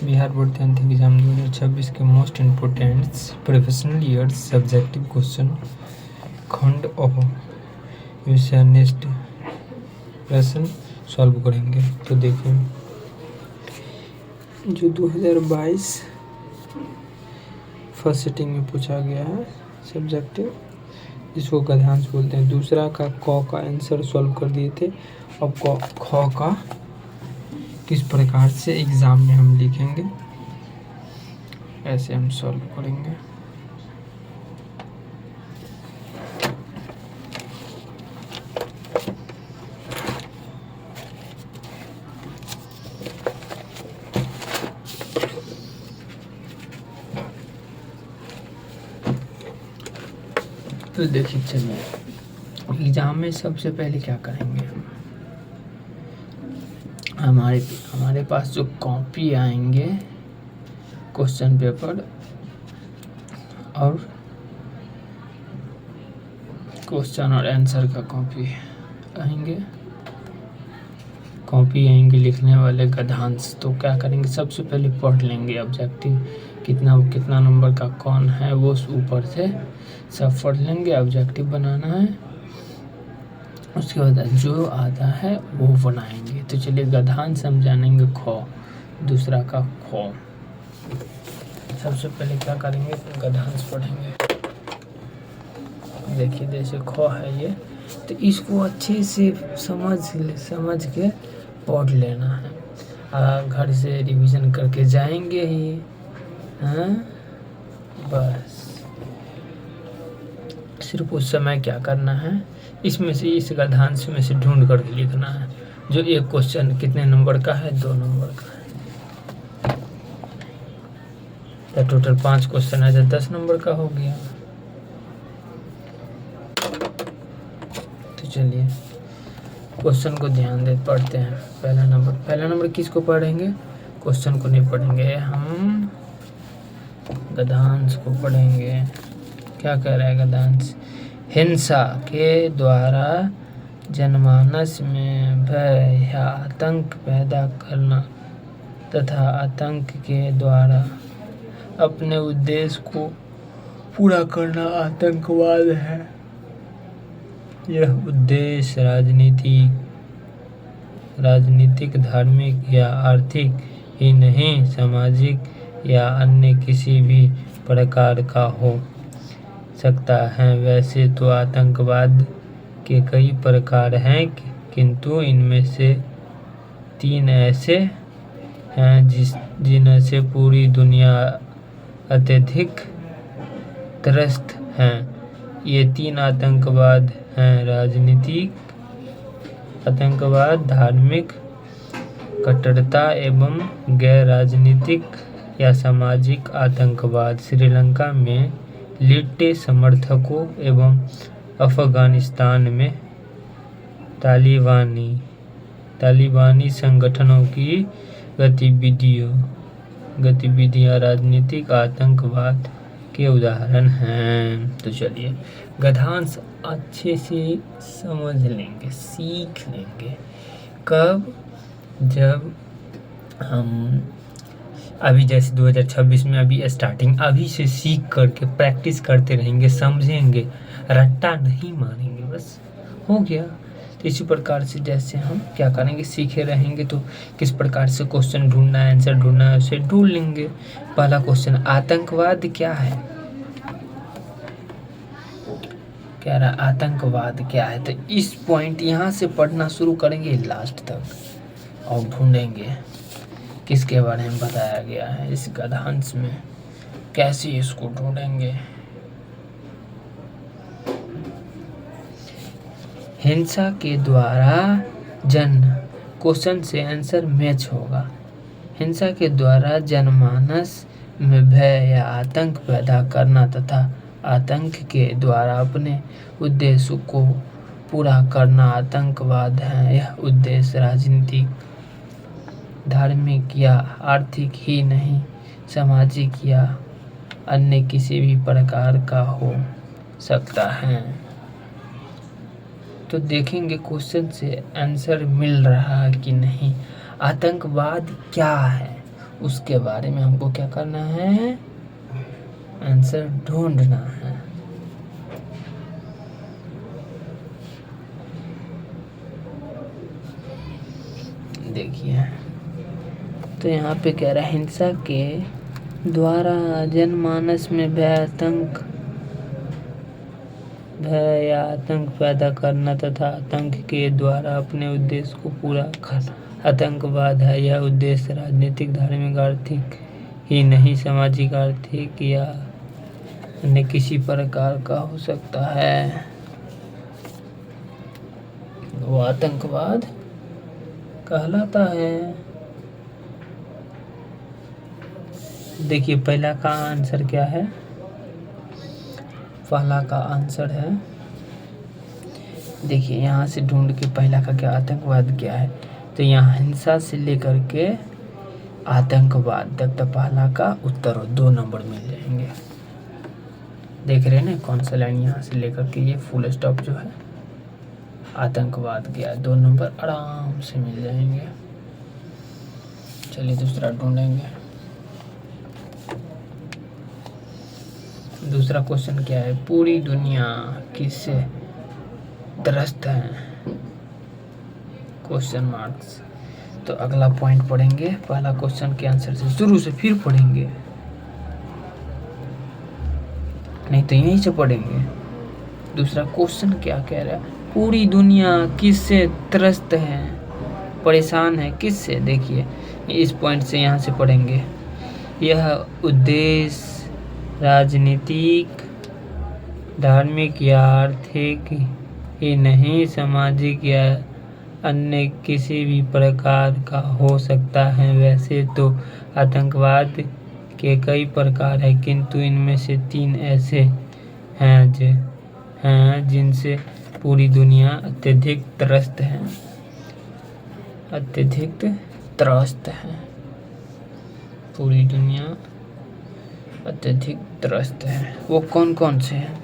Bihar board tenth exam 2026 के most important professional years subjective question खंड of यूसेनेस्ट प्रश्न solve करेंगे। तो देखिए, जो 2022 फर्स्ट सिटिंग में पूछा गया है सब्जेक्टिव, जिसको गद्यांश बोलते हैं, दूसरा का क का आंसर सॉल्व कर दिए थे। अब ख का किस प्रकार से एग्ज़ाम में हम लिखेंगे, ऐसे हम सॉल्व करेंगे। तो देखिए, चलिए एग्ज़ाम में सबसे पहले क्या करेंगे, हमारे पास जो कॉपी आएंगे क्वेश्चन पेपर और क्वेश्चन और आंसर का कॉपी आएंगे लिखने वाले गद्यांश। तो क्या करेंगे, सबसे पहले पढ़ लेंगे ऑब्जेक्टिव कितना नंबर का कौन है, वो ऊपर से सब पढ़ लेंगे। ऑब्जेक्टिव बनाना है, उसके बाद जो आता है वो बनाएंगे। तो चलिए गद्यांश हम जानेंगे ख, दूसरा का ख। सबसे पहले क्या करेंगे, गद्यांश पढ़ेंगे। देखिए, जैसे ख है ये, तो इसको अच्छे से समझ के पढ़ लेना है। घर से रिवीजन करके जाएंगे ही, हाँ बस। सिर्फ उस समय क्या करना है, इसमें से इस गद्यांश में से ढूंढ करके लिखना है। जो एक क्वेश्चन कितने नंबर का है, 2 नंबर का है, तो टोटल 5 क्वेश्चन है, तो 10 नंबर का हो गया। तो चलिए क्वेश्चन को ध्यान दे पढ़ते हैं। पहला नंबर किसको पढ़ेंगे, क्वेश्चन को नहीं पढ़ेंगे, हम गद्यांश को पढ़ेंगे। क्या कह रहा है गद्यांश, हिंसा के द्वारा जनमानस में भय या आतंक पैदा करना तथा आतंक के द्वारा अपने उद्देश्य को पूरा करना आतंकवाद है। यह उद्देश्य राजनीतिक, धार्मिक या आर्थिक ही नहीं, सामाजिक या अन्य किसी भी प्रकार का हो सकता है। वैसे तो आतंकवाद के कई प्रकार हैं, किंतु इनमें से 3 ऐसे हैं जिनसे पूरी दुनिया अत्यधिक त्रस्त हैं। ये 3 आतंकवाद हैं, राजनीतिक आतंकवाद, धार्मिक कट्टरता एवं गैर राजनीतिक या सामाजिक आतंकवाद। श्रीलंका में लिट्टे समर्थकों एवं अफगानिस्तान में तालिबानी संगठनों की गतिविधियां राजनीतिक आतंकवाद के उदाहरण हैं। तो चलिए गद्यांश अच्छे से समझ लेंगे, सीख लेंगे। कब, जब हम अभी जैसे 2026 में अभी स्टार्टिंग अभी से सीख करके प्रैक्टिस करते रहेंगे, समझेंगे, रट्टा नहीं मारेंगे, बस हो गया। तो इसी प्रकार से जैसे हम क्या करेंगे, सीखे रहेंगे तो किस प्रकार से क्वेश्चन ढूंढना है, आंसर ढूंढना है, उसे ढूंढ लेंगे। पहला क्वेश्चन, आतंकवाद क्या है, कह रहा आतंकवाद क्या है। तो इस पॉइंट यहाँ से पढ़ना शुरू करेंगे लास्ट तक और ढूंढेंगे किसके बारे में बताया गया है इस गद्यांश में, कैसे इसको ढूंढेंगे। हिंसा के द्वारा क्वेश्चन से आंसर मैच होगा। हिंसा के द्वारा जनमानस में भय या आतंक पैदा करना तथा आतंक के द्वारा अपने उद्देश्य को पूरा करना आतंकवाद है। यह उद्देश्य राजनीतिक, धार्मिक या आर्थिक ही नहीं, सामाजिक या अन्य किसी भी प्रकार का हो सकता है। तो देखेंगे क्वेश्चन से आंसर मिल रहा है कि नहीं। आतंकवाद क्या है उसके बारे में हमको क्या करना है, आंसर ढूंढना है। देखिए तो यहाँ पे कह रहा है हिंसा के द्वारा जनमानस में भय या आतंक पैदा करना तथा आतंक के द्वारा अपने उद्देश्य को पूरा करना आतंकवाद है। यह उद्देश्य राजनीतिक, धार्मिक, आर्थिक ही नहीं, सामाजिक, आर्थिक या अन्य किसी प्रकार का हो सकता है। वो आतंकवाद कहलाता है। देखिए पहला का आंसर क्या है, पहला का आंसर है, देखिए यहाँ से ढूंढ के पहला का क्या, आतंकवाद क्या है, तो यहाँ हिंसा से लेकर के आतंकवाद तक तो पहला का उत्तर हो 2 नंबर मिल जाएंगे। देख रहे हैं ना कौन सा लाइन, यहाँ से लेकर के ये फुल स्टॉप जो है आतंकवाद गया, 2 नंबर आराम से मिल जाएंगे। चलिए दूसरा ढूंढेंगे। दूसरा क्वेश्चन क्या है, पूरी दुनिया किससे त्रस्त है, क्वेश्चन मार्क्स। तो अगला पॉइंट पढ़ेंगे, पहला क्वेश्चन के आंसर से शुरू से फिर पढ़ेंगे, नहीं तो यहीं से पढ़ेंगे। दूसरा क्वेश्चन क्या कह रहा है, पूरी दुनिया किससे त्रस्त है, परेशान है किससे। देखिए इस पॉइंट से यहाँ से पढ़ेंगे, यह उद्देश्य राजनीतिक, धार्मिक या आर्थिक ही नहीं, सामाजिक या अन्य किसी भी प्रकार का हो सकता है। वैसे तो आतंकवाद के कई प्रकार हैं, किंतु इनमें से 3 ऐसे हैं जिनसे पूरी दुनिया अत्यधिक त्रस्त है, अत्यधिक त्रस्त है, पूरी दुनिया अत्यधिक त्रस्त है। वो कौन कौन से हैं,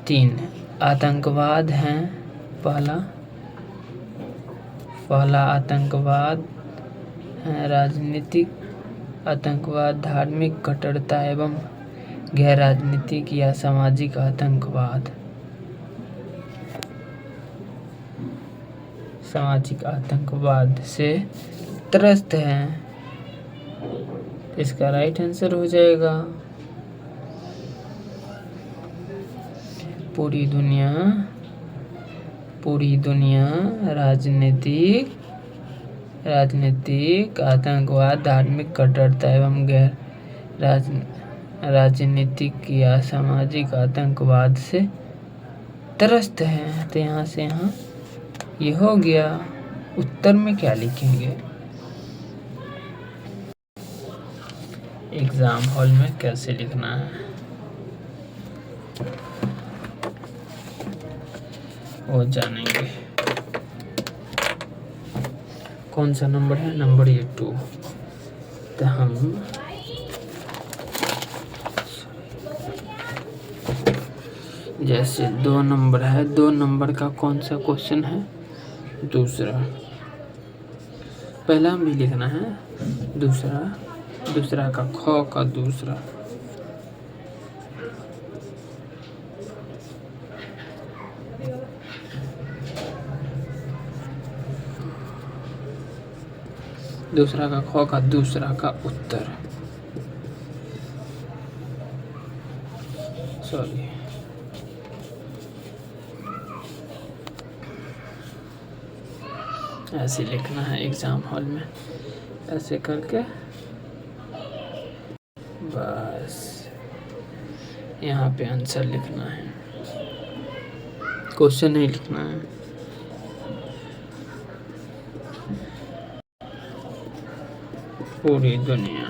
3 आतंकवाद हैं। पहला आतंकवाद है राजनीतिक आतंकवाद, धार्मिक कट्टरता एवं गैर राजनीतिक या सामाजिक आतंकवाद। सामाजिक आतंकवाद से त्रस्त हैं, इसका राइट आंसर हो जाएगा पूरी दुनिया राजनीतिक आतंकवाद, धार्मिक कट्टरता एवं गैर राजनीतिक या सामाजिक आतंकवाद से त्रस्त हैं। तो यहाँ से यहाँ ये हो गया। उत्तर में क्या लिखेंगे, एग्जाम हॉल में कैसे लिखना है वो जानेंगे। कौन सा नंबर है, नंबर ये 2। तो हम जैसे 2 नंबर है, 2 नंबर का कौन सा क्वेश्चन है, दूसरा। पहला भी लिखना है, दूसरा का ख का दूसरा। दूसरा का ख का दूसरा का उत्तर, सॉरी ऐसे लिखना है एग्जाम हॉल में, ऐसे करके बस यहाँ पे आंसर लिखना है, क्वेश्चन नहीं लिखना है। पूरी दुनिया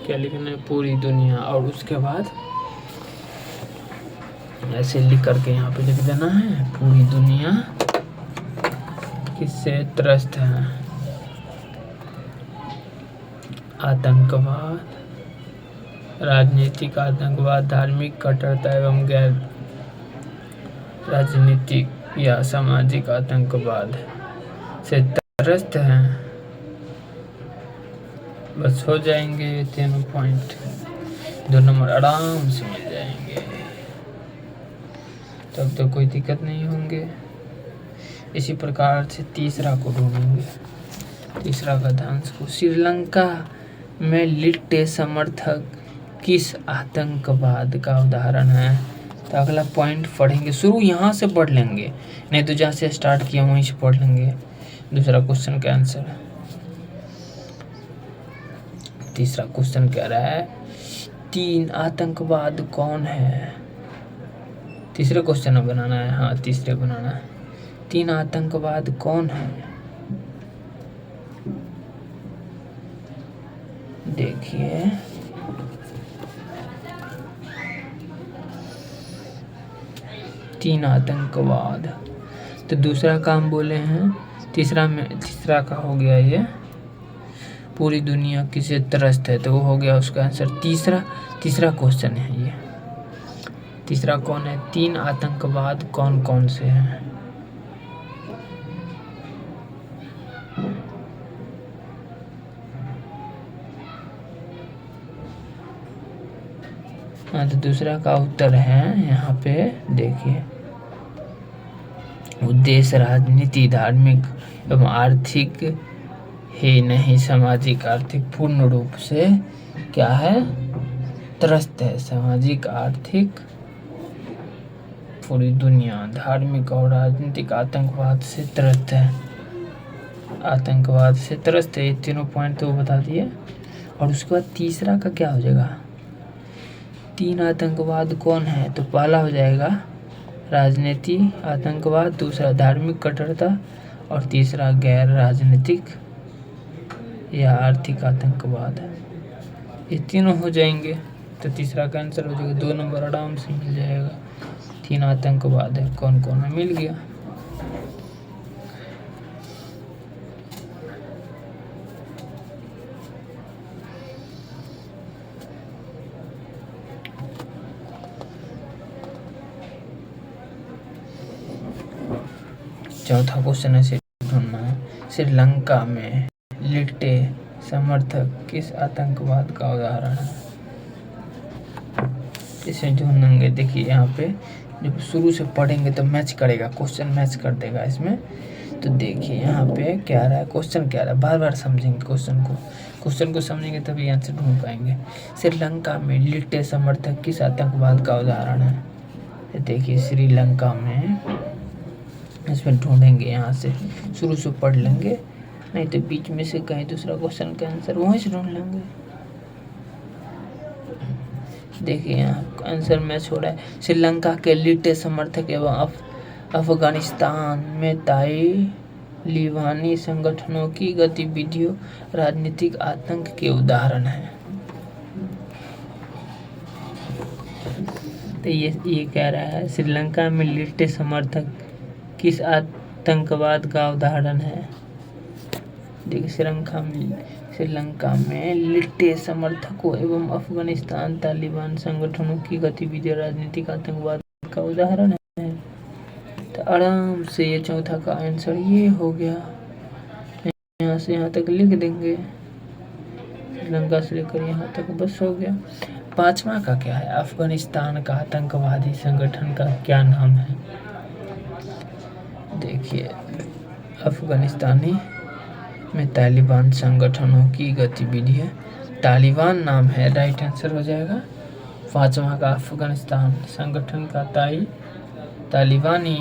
क्या लिखना है, पूरी दुनिया, और उसके बाद ऐसे लिख करके यहाँ पे लिख देना है, पूरी दुनिया किससे त्रस्त है, आतंकवाद, राजनीतिक आतंकवाद, धार्मिक कट्टरता एवं गैर राजनीतिक या सामाजिक आतंकवाद से त्रस्त हैं। बस हो जाएंगे ये तीनों पॉइंट, 2 नंबर आराम से मिल जाएंगे, तब तो कोई दिक्कत नहीं होंगे। इसी प्रकार से तीसरा को ढूंढेंगे। तीसरा गद्यांश को, श्रीलंका में लिट्टे समर्थक किस आतंकवाद का उदाहरण है? तो अगला पॉइंट पढ़ेंगे, शुरू यहाँ से पढ़ लेंगे, नहीं तो जहाँ से स्टार्ट किया वहीं से पढ़ लेंगे। दूसरा क्वेश्चन का आंसर, तीसरा क्वेश्चन कह रहा है 3 आतंकवाद कौन है? तीसरे क्वेश्चन बनाना है, हाँ तीसरे बनाना है। 3 आतंकवाद कौन है? देखिए तीन आतंकवाद, तो दूसरा काम बोले हैं, तीसरा का हो गया ये, पूरी दुनिया किसे त्रस्त है, तो वो हो गया उसका आंसर। तीसरा क्वेश्चन है ये, तीसरा कौन है? 3 आतंकवाद कौन कौन से हैं? हाँ, तो दूसरा का उत्तर है यहाँ पे देखिए, उद्देश्य राजनीति, धार्मिक एवं आर्थिक ही नहीं, सामाजिक आर्थिक पूर्ण रूप से क्या है? त्रस्त है। सामाजिक आर्थिक पूरी दुनिया, धार्मिक और राजनीतिक आतंकवाद से त्रस्त है, आतंकवाद से त्रस्त है। ये तीनों पॉइंट तो बता दिए। और उसके बाद तीसरा का क्या हो जाएगा? 3 आतंकवाद कौन है? तो पहला हो जाएगा राजनीति आतंकवाद, दूसरा धार्मिक कट्टरता, और तीसरा गैर राजनीतिक या आर्थिक आतंकवाद। ये तीनों हो जाएंगे तो तीसरा का आंसर हो जाएगा, 2 नंबर आराम से मिल जाएगा। 3 आतंकवाद है, कौन कौन है, मिल गया। चौथा क्वेश्चन ऐसे ढूंढना है, श्रीलंका में लिट्टे समर्थक किस आतंकवाद का उदाहरण है? इसे ढूंढेंगे। देखिए यहाँ पे जब शुरू से पढ़ेंगे तो मैच करेगा, क्वेश्चन मैच कर देगा इसमें। तो देखिए यहाँ पे क्या रहा है, क्वेश्चन क्या रहा है, बार बार समझेंगे क्वेश्चन को समझेंगे तभी आंसर ढूंढ पाएंगे। श्रीलंका में लिट्टे समर्थक किस आतंकवाद का उदाहरण है? देखिए श्रीलंका में, इसमें ढूंढेंगे, यहाँ से शुरू से पढ़ लेंगे, नहीं तो बीच में से कहीं दूसरा क्वेश्चन का आंसर वहीं से ढूंढ लेंगे। देखिए यहाँ आंसर मैच हो रहा है, श्रीलंका के लिट्टे समर्थक एवं अफगानिस्तान में तालिबानी संगठनों की गतिविधियों राजनीतिक आतंक के उदाहरण हैं। तो ये कह रहा है श्रीलंका में लिट्टे समर्थक किस आतंकवाद का उदाहरण है? देखिए श्रीलंका में लिट्टे समर्थकों एवं अफगानिस्तान तालिबान संगठनों की गतिविधियां राजनीतिक आतंकवाद का उदाहरण है। तो आराम से ये चौथा का आंसर ये हो गया, यहाँ से यहाँ तक लिख देंगे, श्रीलंका से लेकर यहाँ तक बस हो गया। पांचवा का क्या है, अफगानिस्तान का आतंकवादी संगठन का क्या नाम है? देखिए अफगानिस्तानी में तालिबान संगठनों की गतिविधि है, तालिबान नाम है, राइट आंसर हो जाएगा। पांचवा का अफगानिस्तान संगठन का तालिबानी,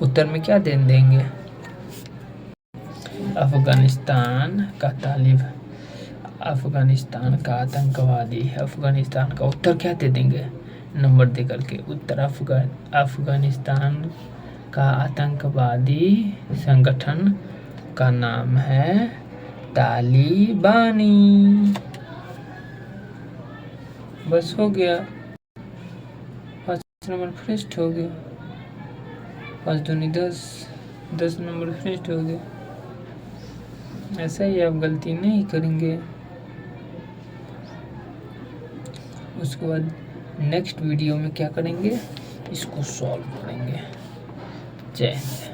उत्तर में क्या देंगे? अफगानिस्तान का आतंकवादी, अफगानिस्तान का उत्तर क्या दे देंगे नंबर दे करके? उत्तर अफगानिस्तान का आतंकवादी संगठन का नाम है तालिबानी। बस हो गया, 5 नंबर फिनिश्ड हो गया, 5 दूनी 10 नंबर फिनिश्ड हो गया। ऐसा ही आप गलती नहीं करेंगे। उसके बाद नेक्स्ट वीडियो में क्या करेंगे, इसको सॉल्व करेंगे। जय हिंद।